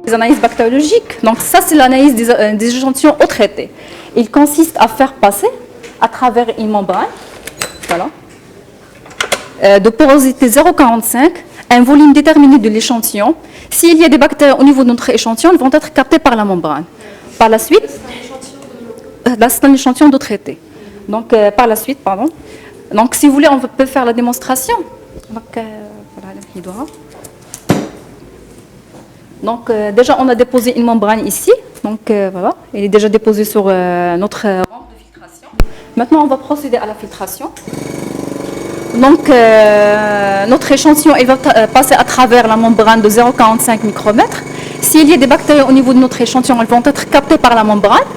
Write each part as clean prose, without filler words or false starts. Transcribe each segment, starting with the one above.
Les analyses bactériologiques, donc ça c'est l'analyse des échantillons au traité. Il consiste à faire passer à travers une membrane, voilà, de porosité 0,45, un volume déterminé de l'échantillon. S'il y a des bactéries au niveau de notre échantillon, elles vont être captées par la membrane. Par la suite, là c'est un échantillon de traité. Donc par la suite, pardon. Donc si vous voulez, on peut faire la démonstration. Donc voilà le doigt. Donc déjà on a déposé une membrane ici. Donc voilà, elle est déjà déposée sur notre rampe de filtration. Maintenant on va procéder à la filtration. Donc notre échantillon il va passer à travers la membrane de 0,45 micromètres. S'il y a des bactéries au niveau de notre échantillon, elles vont être captées par la membrane.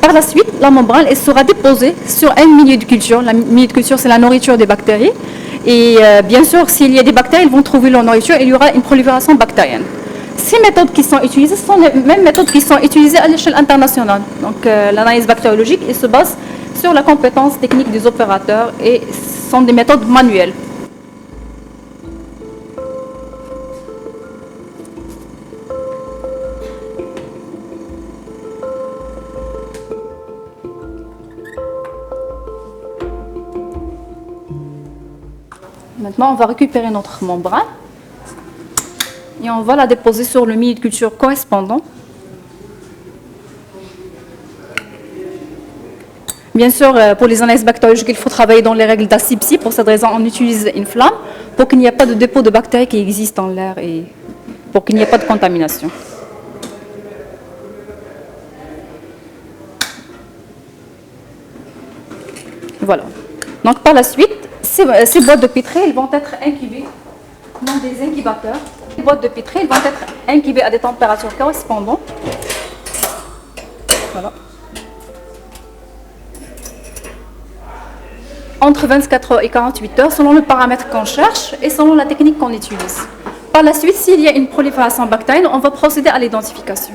Par la suite, la membrane elle sera déposée sur un milieu de culture. Le milieu de culture, c'est la nourriture des bactéries. Et bien sûr, s'il y a des bactéries, elles vont trouver leur nourriture et il y aura une prolifération bactérienne. Ces méthodes qui sont utilisées sont les mêmes méthodes qui sont utilisées à l'échelle internationale. Donc l'analyse bactériologique elle se base sur la compétence technique des opérateurs et sont des méthodes manuelles. Maintenant, on va récupérer notre membrane et on va la déposer sur le milieu de culture correspondant. Bien sûr, pour les analyses bactériologiques, il faut travailler dans les règles d'asepsie. Pour cette raison, on utilise une flamme pour qu'il n'y ait pas de dépôt de bactéries qui existent dans l'air et pour qu'il n'y ait pas de contamination. Voilà. Donc par la suite, ces boîtes de pétri, elles vont être incubées dans des incubateurs. Les boîtes de pétri, elles vont être incubées à des températures correspondantes. Voilà. Entre 24 heures et 48 heures, selon le paramètre qu'on cherche et selon la technique qu'on utilise. Par la suite, s'il y a une prolifération bactérienne, on va procéder à l'identification.